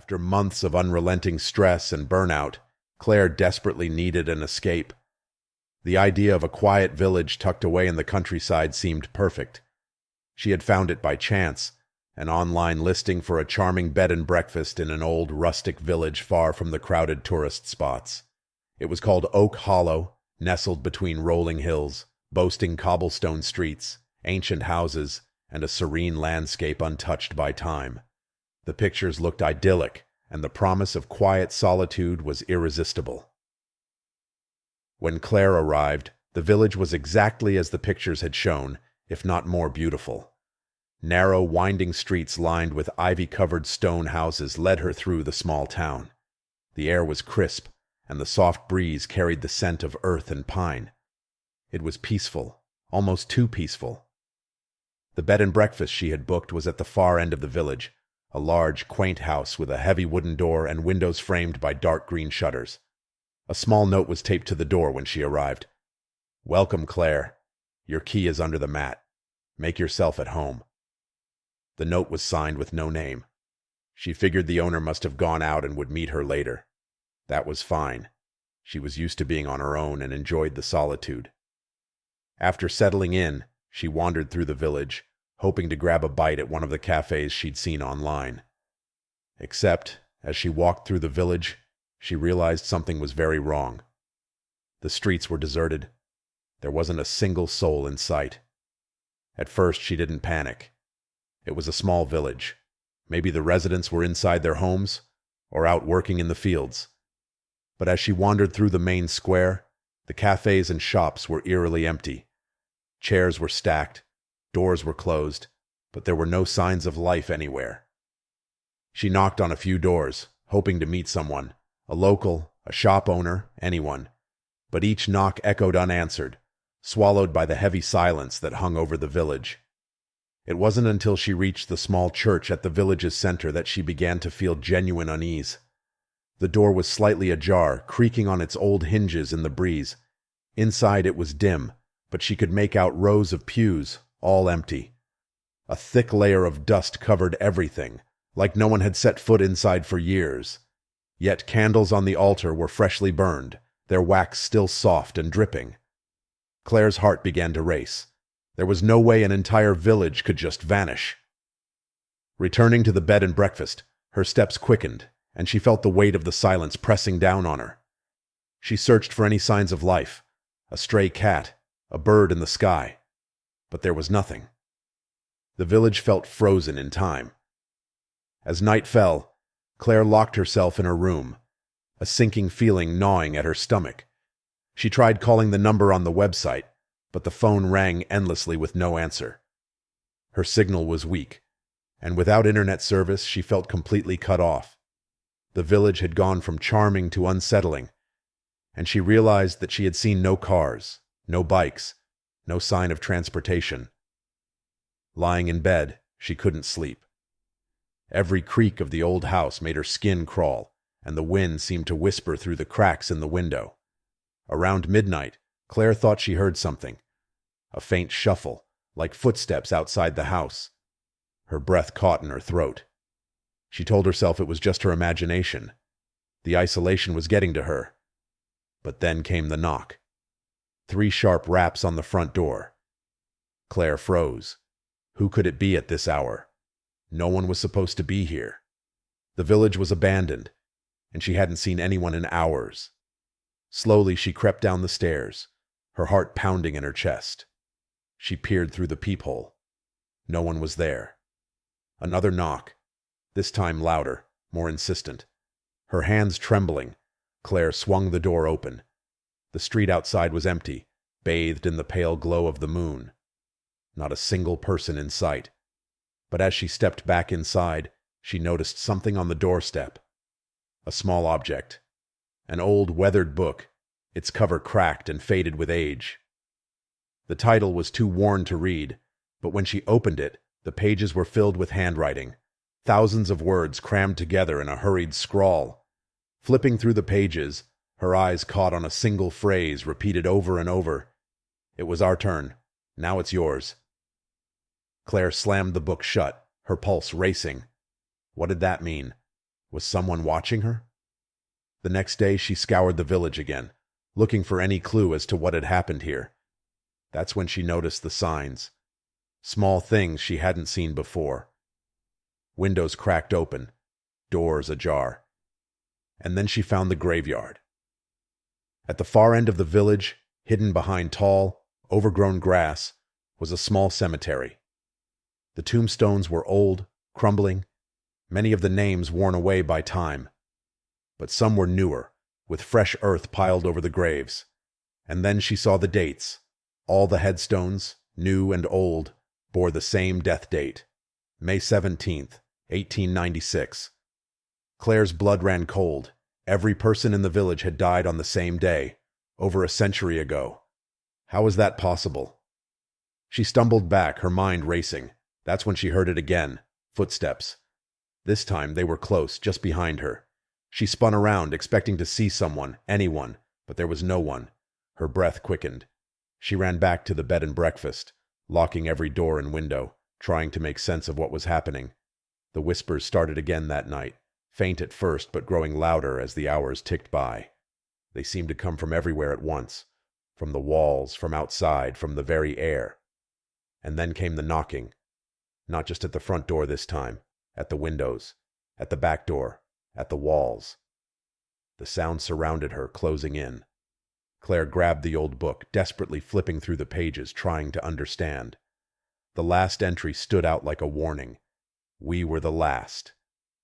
After months of unrelenting stress and burnout, Claire desperately needed an escape. The idea of a quiet village tucked away in the countryside seemed perfect. She had found it by chance, an online listing for a charming bed and breakfast in an old rustic village far from the crowded tourist spots. It was called Oak Hollow, nestled between rolling hills, boasting cobblestone streets, ancient houses, and a serene landscape untouched by time. The pictures looked idyllic, and the promise of quiet solitude was irresistible. When Claire arrived, the village was exactly as the pictures had shown, if not more beautiful. Narrow, winding streets lined with ivy-covered stone houses led her through the small town. The air was crisp, and the soft breeze carried the scent of earth and pine. It was peaceful, almost too peaceful. The bed and breakfast she had booked was at the far end of the village, a large, quaint house with a heavy wooden door and windows framed by dark green shutters. A small note was taped to the door when she arrived. "Welcome, Claire. Your key is under the mat. Make yourself at home." The note was signed with no name. She figured the owner must have gone out and would meet her later. That was fine. She was used to being on her own and enjoyed the solitude. After settling in, she wandered through the village, hoping to grab a bite at one of the cafes she'd seen online. Except, as she walked through the village, she realized something was very wrong. The streets were deserted. There wasn't a single soul in sight. At first, she didn't panic. It was a small village. Maybe the residents were inside their homes, or out working in the fields. But as she wandered through the main square, the cafes and shops were eerily empty. Chairs were stacked, doors were closed, but there were no signs of life anywhere. She knocked on a few doors, hoping to meet someone, a local, a shop owner, anyone. But each knock echoed unanswered, swallowed by the heavy silence that hung over the village. It wasn't until she reached the small church at the village's center that she began to feel genuine unease. The door was slightly ajar, creaking on its old hinges in the breeze. Inside it was dim, but she could make out rows of pews, all empty. A thick layer of dust covered everything, like no one had set foot inside for years. Yet candles on the altar were freshly burned, their wax still soft and dripping. Claire's heart began to race. There was no way an entire village could just vanish. Returning to the bed and breakfast, her steps quickened, and she felt the weight of the silence pressing down on her. She searched for any signs of life, a stray cat, a bird in the sky, but there was nothing. The village felt frozen in time. As night fell, Claire locked herself in her room, a sinking feeling gnawing at her stomach. She tried calling the number on the website, but the phone rang endlessly with no answer. Her signal was weak, and without internet service, she felt completely cut off. The village had gone from charming to unsettling, and she realized that she had seen no cars, no bikes, no sign of transportation. Lying in bed, she couldn't sleep. Every creak of the old house made her skin crawl, and the wind seemed to whisper through the cracks in the window. Around midnight, Claire thought she heard something. A faint shuffle, like footsteps outside the house. Her breath caught in her throat. She told herself it was just her imagination. The isolation was getting to her. But then came the knock. 3 sharp raps on the front door. Claire froze. Who could it be at this hour? No one was supposed to be here. The village was abandoned, and she hadn't seen anyone in hours. Slowly she crept down the stairs, her heart pounding in her chest. She peered through the peephole. No one was there. Another knock, this time louder, more insistent. Her hands trembling, Claire swung the door open. The street outside was empty, bathed in the pale glow of the moon. Not a single person in sight. But as she stepped back inside, she noticed something on the doorstep. A small object. An old, weathered book, its cover cracked and faded with age. The title was too worn to read, but when she opened it, the pages were filled with handwriting, thousands of words crammed together in a hurried scrawl. Flipping through the pages, her eyes caught on a single phrase repeated over and over. "It was our turn. Now it's yours." Claire slammed the book shut, her pulse racing. What did that mean? Was someone watching her? The next day she scoured the village again, looking for any clue as to what had happened here. That's when she noticed the signs. Small things she hadn't seen before. Windows cracked open, doors ajar. And then she found the graveyard. At the far end of the village, hidden behind tall, overgrown grass, was a small cemetery. The tombstones were old, crumbling, many of the names worn away by time. But some were newer, with fresh earth piled over the graves. And then she saw the dates. All the headstones, new and old, bore the same death date, May 17th, 1896. Claire's blood ran cold. Every person in the village had died on the same day, over a century ago. How was that possible? She stumbled back, her mind racing. That's when she heard it again. Footsteps. This time they were close, just behind her. She spun around, expecting to see someone, anyone, but there was no one. Her breath quickened. She ran back to the bed and breakfast, locking every door and window, trying to make sense of what was happening. The whispers started again that night, faint at first but growing louder as the hours ticked by. They seemed to come from everywhere at once, from the walls, from outside, from the very air. And then came the knocking. Not just at the front door this time, at the windows, at the back door, at the walls. The sound surrounded her, closing in. Claire grabbed the old book, desperately flipping through the pages, trying to understand. The last entry stood out like a warning. We were the last.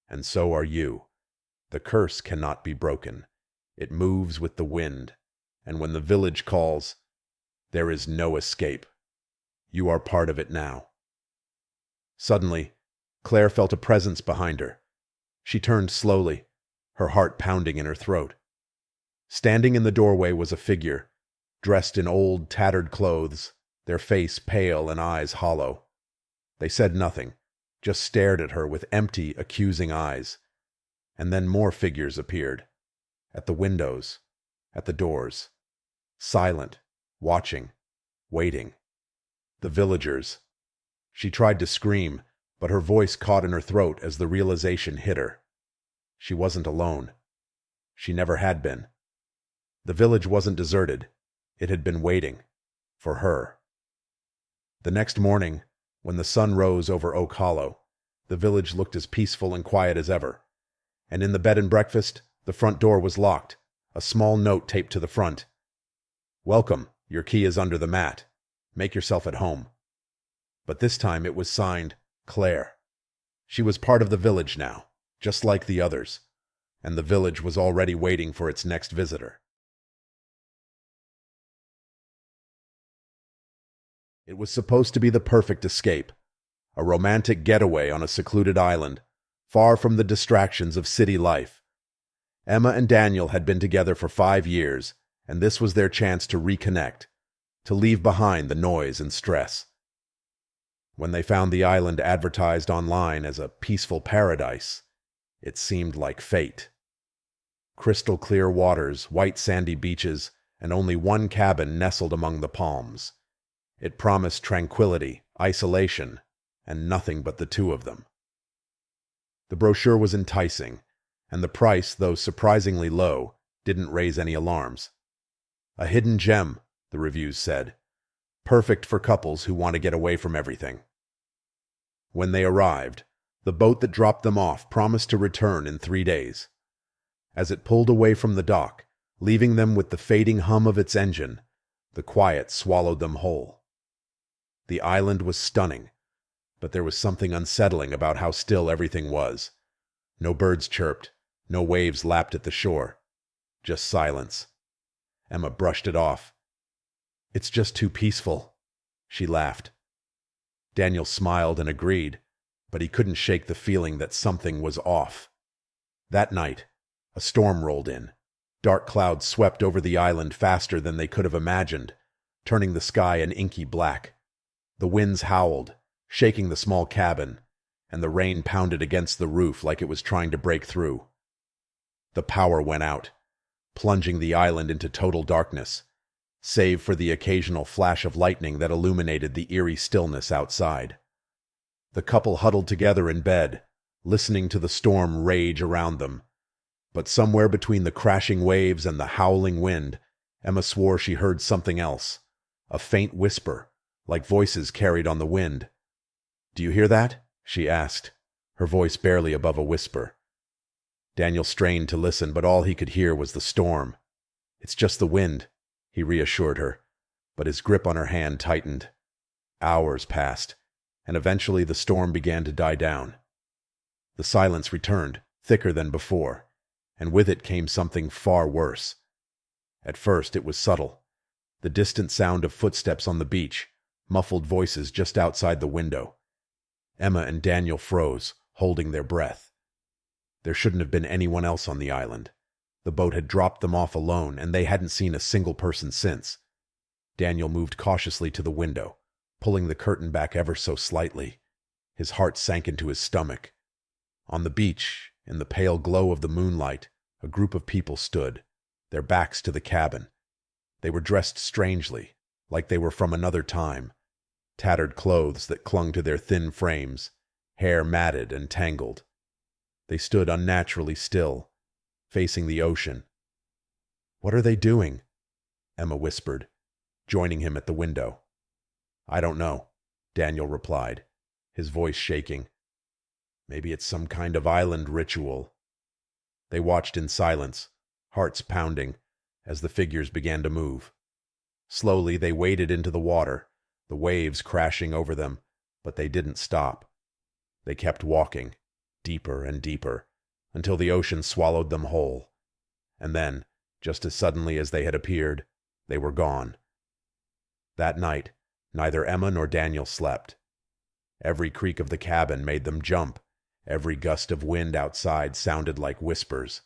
And so are you. The curse cannot be broken. It moves with the wind. And when the village calls, there is no escape. You are part of it now. Suddenly, Claire felt a presence behind her. She turned slowly, her heart pounding in her throat. Standing in the doorway was a figure, dressed in old, tattered clothes, their face pale and eyes hollow. They said nothing, just stared at her with empty, accusing eyes. And then more figures appeared. At the windows, at the doors. Silent, watching, waiting. The villagers. She tried to scream, but her voice caught in her throat as the realization hit her. She wasn't alone. She never had been. The village wasn't deserted. It had been waiting. For her. The next morning, when the sun rose over Oak Hollow, the village looked as peaceful and quiet as ever. And in the bed and breakfast, the front door was locked, a small note taped to the front. Welcome, your key is under the mat. Make yourself at home. But this time it was signed Claire. She was part of the village now, just like the others, and the village was already waiting for its next visitor. It was supposed to be the perfect escape, a romantic getaway on a secluded island, far from the distractions of city life. Emma and Daniel had been together for 5 years, and this was their chance to reconnect, to leave behind the noise and stress. When they found the island advertised online as a peaceful paradise, it seemed like fate. Crystal clear waters, white sandy beaches, and only one cabin nestled among the palms. It promised tranquility, isolation, and nothing but the two of them. The brochure was enticing, and the price, though surprisingly low, didn't raise any alarms. A hidden gem, the reviews said. Perfect for couples who want to get away from everything. When they arrived, the boat that dropped them off promised to return in 3 days. As it pulled away from the dock, leaving them with the fading hum of its engine, the quiet swallowed them whole. The island was stunning, but there was something unsettling about how still everything was. No birds chirped, no waves lapped at the shore. Just silence. Emma brushed it off. It's just too peaceful, she laughed. Daniel smiled and agreed, but he couldn't shake the feeling that something was off. That night, a storm rolled in. Dark clouds swept over the island faster than they could have imagined, turning the sky an inky black. The winds howled, shaking the small cabin, and the rain pounded against the roof like it was trying to break through. The power went out, plunging the island into total darkness, save for the occasional flash of lightning that illuminated the eerie stillness outside. The couple huddled together in bed, listening to the storm rage around them. But somewhere between the crashing waves and the howling wind, Emma swore she heard something else, a faint whisper, like voices carried on the wind. "Do you hear that?" she asked, her voice barely above a whisper. Daniel strained to listen, but all he could hear was the storm. "It's just the wind," he reassured her, but his grip on her hand tightened. Hours passed, and eventually the storm began to die down. The silence returned, thicker than before, and with it came something far worse. At first it was subtle, the distant sound of footsteps on the beach, muffled voices just outside the window. Emma and Daniel froze, holding their breath. There shouldn't have been anyone else on the island. The boat had dropped them off alone, and they hadn't seen a single person since. Daniel moved cautiously to the window, pulling the curtain back ever so slightly. His heart sank into his stomach. On the beach, in the pale glow of the moonlight, a group of people stood, their backs to the cabin. They were dressed strangely, like they were from another time. Tattered clothes that clung to their thin frames, hair matted and tangled. They stood unnaturally still, facing the ocean. "What are they doing?" Emma whispered, joining him at the window. "I don't know," Daniel replied, his voice shaking. "Maybe it's some kind of island ritual." They watched in silence, hearts pounding, as the figures began to move. Slowly they waded into the water, the waves crashing over them, but they didn't stop. They kept walking, deeper and deeper, until the ocean swallowed them whole. And then, just as suddenly as they had appeared, they were gone. That night, neither Emma nor Daniel slept. Every creak of the cabin made them jump. Every gust of wind outside sounded like whispers.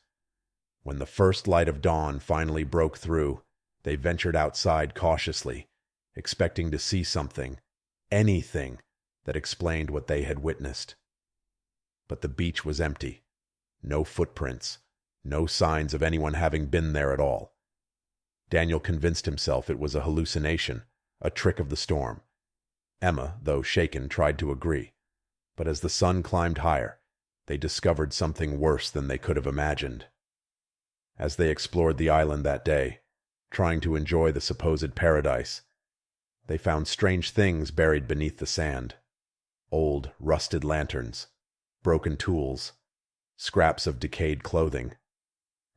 When the first light of dawn finally broke through, they ventured outside cautiously, expecting to see something, anything, that explained what they had witnessed. But the beach was empty. No footprints, no signs of anyone having been there at all. Daniel convinced himself it was a hallucination, a trick of the storm. Emma, though shaken, tried to agree. But as the sun climbed higher, they discovered something worse than they could have imagined. As they explored the island that day, trying to enjoy the supposed paradise, they found strange things buried beneath the sand. Old, rusted lanterns, broken tools, scraps of decayed clothing.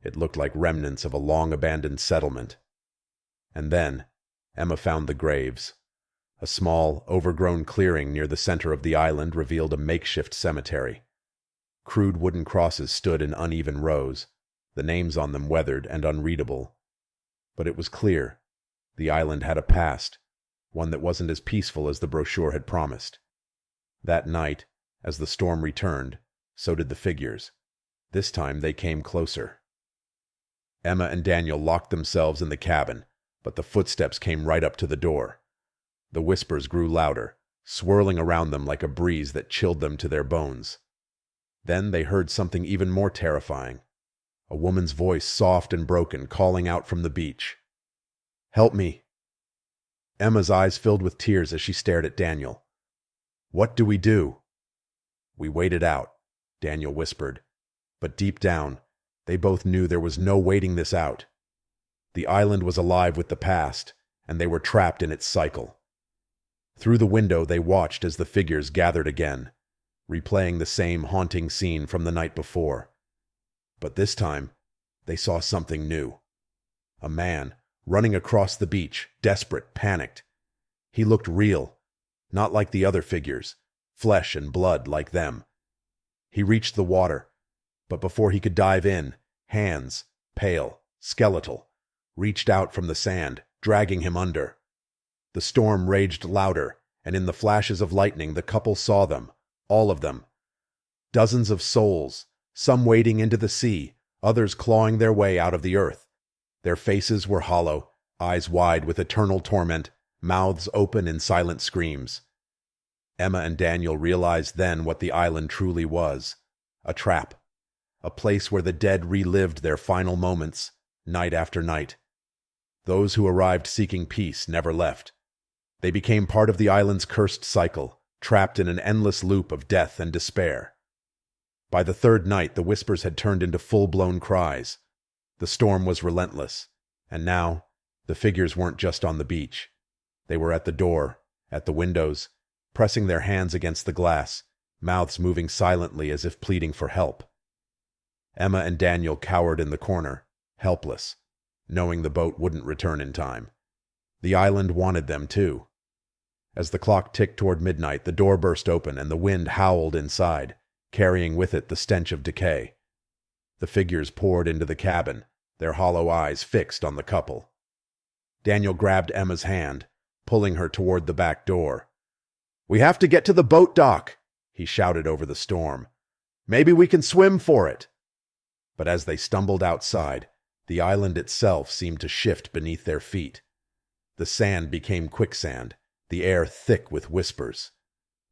It looked like remnants of a long-abandoned settlement. And then, Emma found the graves. A small, overgrown clearing near the center of the island revealed a makeshift cemetery. Crude wooden crosses stood in uneven rows, the names on them weathered and unreadable. But it was clear. The island had a past, one that wasn't as peaceful as the brochure had promised. That night, as the storm returned, so did the figures. This time they came closer. Emma and Daniel locked themselves in the cabin, but the footsteps came right up to the door. The whispers grew louder, swirling around them like a breeze that chilled them to their bones. Then they heard something even more terrifying. A woman's voice, soft and broken, calling out from the beach. "Help me!" Emma's eyes filled with tears as she stared at Daniel. "What do we do?" "We wait it out," Daniel whispered. But deep down, they both knew there was no waiting this out. The island was alive with the past, and they were trapped in its cycle. Through the window they watched as the figures gathered again, replaying the same haunting scene from the night before. But this time, they saw something new. A man, running across the beach, desperate, panicked. He looked real, not like the other figures, flesh and blood like them. He reached the water, but before he could dive in, hands, pale, skeletal, reached out from the sand, dragging him under. The storm raged louder, and in the flashes of lightning the couple saw them, all of them. Dozens of souls, some wading into the sea, others clawing their way out of the earth. Their faces were hollow, eyes wide with eternal torment, mouths open in silent screams. Emma and Daniel realized then what the island truly was. A trap. A place where the dead relived their final moments, night after night. Those who arrived seeking peace never left. They became part of the island's cursed cycle, trapped in an endless loop of death and despair. By the third night, the whispers had turned into full-blown cries. The storm was relentless, and now the figures weren't just on the beach. They were at the door, at the windows, pressing their hands against the glass, mouths moving silently as if pleading for help. Emma and Daniel cowered in the corner, helpless, knowing the boat wouldn't return in time. The island wanted them too. As the clock ticked toward midnight, the door burst open and the wind howled inside, carrying with it the stench of decay. The figures poured into the cabin, their hollow eyes fixed on the couple. Daniel grabbed Emma's hand, pulling her toward the back door. "We have to get to the boat dock," he shouted over the storm. "Maybe we can swim for it." But as they stumbled outside, the island itself seemed to shift beneath their feet. The sand became quicksand, the air thick with whispers.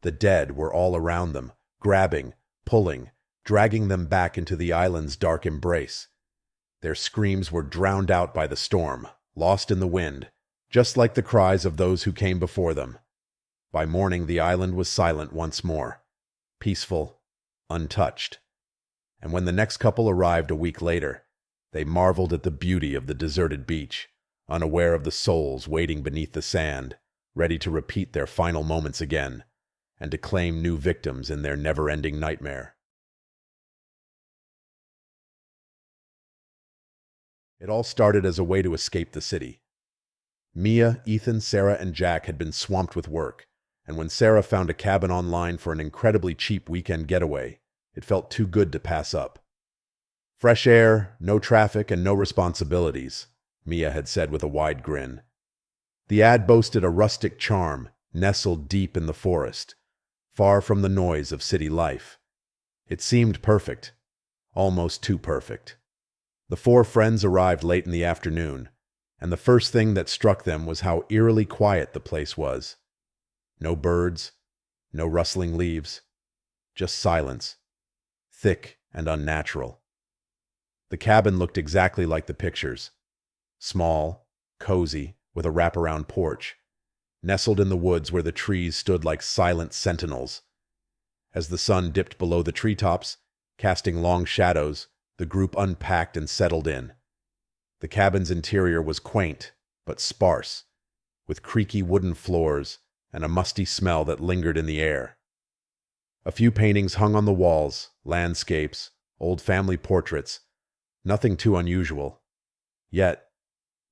The dead were all around them, grabbing, pulling, dragging them back into the island's dark embrace. Their screams were drowned out by the storm, lost in the wind, just like the cries of those who came before them. By morning, the island was silent once more, peaceful, untouched. And when the next couple arrived a week later, they marveled at the beauty of the deserted beach, unaware of the souls waiting beneath the sand, ready to repeat their final moments again, and to claim new victims in their never-ending nightmare. It all started as a way to escape the city. Mia, Ethan, Sarah, and Jack had been swamped with work, and when Sarah found a cabin online for an incredibly cheap weekend getaway, it felt too good to pass up. "Fresh air, no traffic, and no responsibilities," Mia had said with a wide grin. The ad boasted a rustic charm, nestled deep in the forest, far from the noise of city life. It seemed perfect, almost too perfect. The four friends arrived late in the afternoon, and the first thing that struck them was how eerily quiet the place was. No birds, no rustling leaves, just silence, thick and unnatural. The cabin looked exactly like the pictures. Small, cozy, with a wraparound porch, nestled in the woods where the trees stood like silent sentinels. As the sun dipped below the treetops, casting long shadows, the group unpacked and settled in. The cabin's interior was quaint, but sparse, with creaky wooden floors and a musty smell that lingered in the air. A few paintings hung on the walls, landscapes, old family portraits, nothing too unusual. Yet,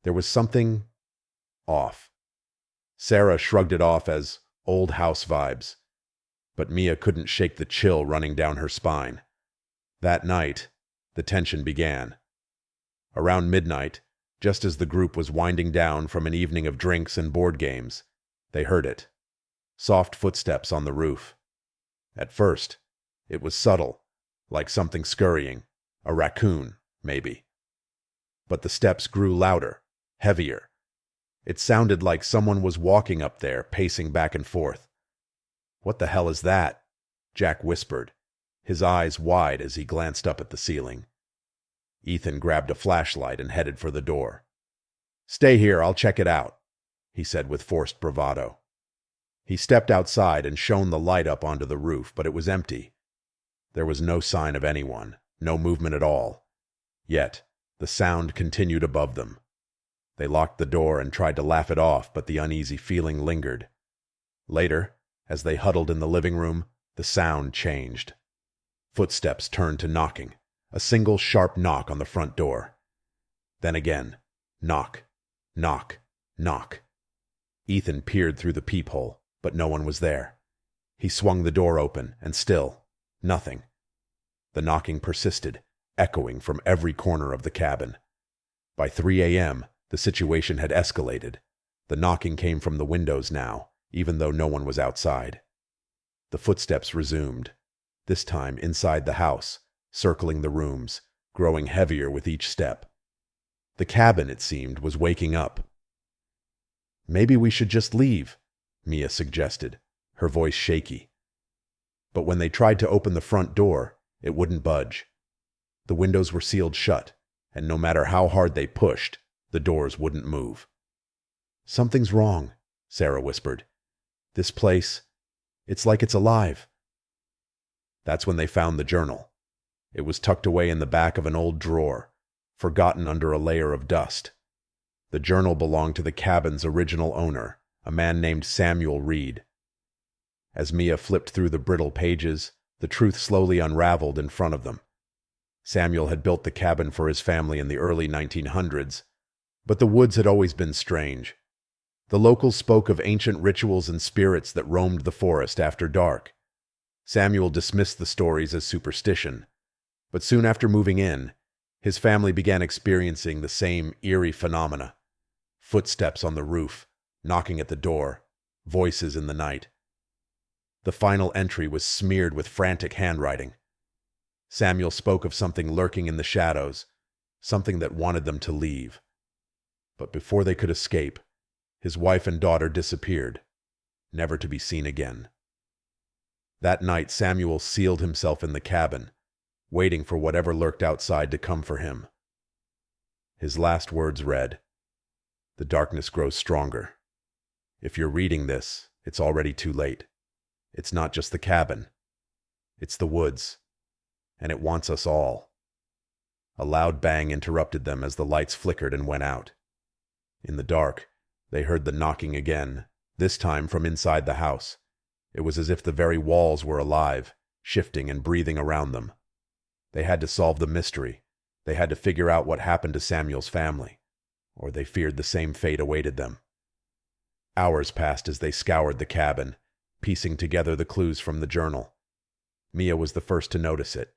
there was something off. Sarah shrugged it off as old house vibes, but Mia couldn't shake the chill running down her spine. That night, the tension began. Around midnight, just as the group was winding down from an evening of drinks and board games, they heard it. Soft footsteps on the roof. At first, it was subtle, like something scurrying, a raccoon, maybe. But the steps grew louder, heavier. It sounded like someone was walking up there, pacing back and forth. "What the hell is that?" Jack whispered, his eyes wide as he glanced up at the ceiling. Ethan grabbed a flashlight and headed for the door. "Stay here, I'll check it out," he said with forced bravado. He stepped outside and shone the light up onto the roof, but it was empty. There was no sign of anyone, no movement at all. Yet, the sound continued above them. They locked the door and tried to laugh it off, but the uneasy feeling lingered. Later, as they huddled in the living room, the sound changed. Footsteps turned to knocking, a single sharp knock on the front door. Then again, knock, knock, knock. Ethan peered through the peephole, but no one was there. He swung the door open, and still, nothing. The knocking persisted, echoing from every corner of the cabin. By 3 a.m., the situation had escalated. The knocking came from the windows now, even though no one was outside. The footsteps resumed, this time inside the house, circling the rooms, growing heavier with each step. The cabin, it seemed, was waking up. "Maybe we should just leave," Mia suggested, her voice shaky. But when they tried to open the front door, it wouldn't budge. The windows were sealed shut, and no matter how hard they pushed, the doors wouldn't move. "Something's wrong," Sarah whispered. "This place, it's like it's alive." That's when they found the journal, It was tucked away in the back of an old drawer, forgotten under a layer of dust. The journal belonged to the cabin's original owner, a man named Samuel Reed. As Mia flipped through the brittle pages, the truth slowly unraveled in front of them. Samuel had built the cabin for his family in the early 1900s, but the woods had always been strange. The locals spoke of ancient rituals and spirits that roamed the forest after dark. Samuel dismissed the stories as superstition, but soon after moving in, his family began experiencing the same eerie phenomena. Footsteps on the roof, knocking at the door, voices in the night. The final entry was smeared with frantic handwriting. Samuel spoke of something lurking in the shadows, something that wanted them to leave. But before they could escape, his wife and daughter disappeared, never to be seen again. That night, Samuel sealed himself in the cabin, waiting for whatever lurked outside to come for him. His last words read, "The darkness grows stronger. If you're reading this, it's already too late. It's not just the cabin. It's the woods. And it wants us all." A loud bang interrupted them as the lights flickered and went out. In the dark, they heard the knocking again, this time from inside the house. It was as if the very walls were alive, shifting and breathing around them. They had to solve the mystery. They had to figure out what happened to Samuel's family, or they feared the same fate awaited them. Hours passed as they scoured the cabin, piecing together the clues from the journal. Mia was the first to notice it.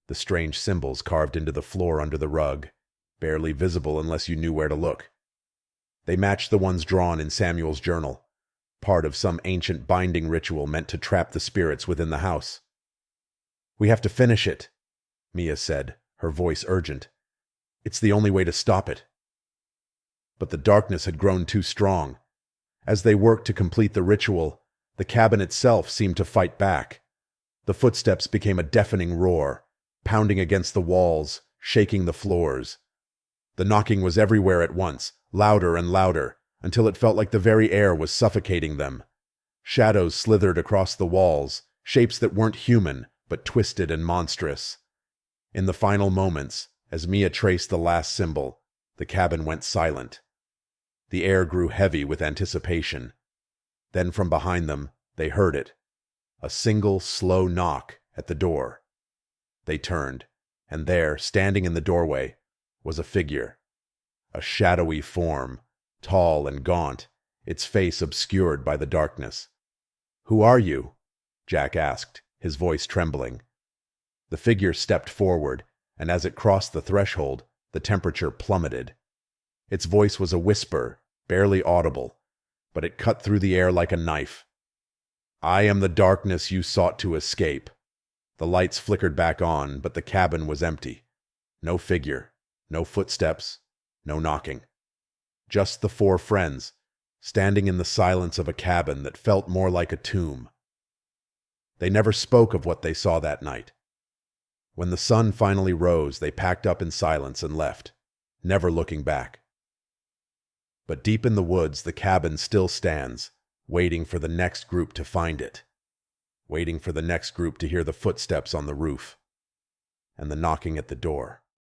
The strange symbols carved into the floor under the rug, barely visible unless you knew where to look. They matched the ones drawn in Samuel's journal, part of some ancient binding ritual meant to trap the spirits within the house. "We have to finish it," Mia said, her voice urgent. "It's the only way to stop it." But the darkness had grown too strong. As they worked to complete the ritual, the cabin itself seemed to fight back. The footsteps became a deafening roar, pounding against the walls, shaking the floors. The knocking was everywhere at once, louder and louder, until it felt like the very air was suffocating them. Shadows slithered across the walls, shapes that weren't human, but twisted and monstrous. In the final moments, as Mia traced the last symbol, the cabin went silent. The air grew heavy with anticipation. Then from behind them, they heard it. A single, slow knock at the door. They turned, and there, standing in the doorway, was a figure. A shadowy form, tall and gaunt, its face obscured by the darkness. "Who are you?" Jack asked, his voice trembling. The figure stepped forward, and as it crossed the threshold, the temperature plummeted. Its voice was a whisper, barely audible, but it cut through the air like a knife. "I am the darkness you sought to escape." The lights flickered back on, but the cabin was empty. No figure, no footsteps, no knocking. Just the four friends, standing in the silence of a cabin that felt more like a tomb. They never spoke of what they saw that night. When the sun finally rose, they packed up in silence and left, never looking back. But deep in the woods, the cabin still stands, waiting for the next group to find it, waiting for the next group to hear the footsteps on the roof and the knocking at the door.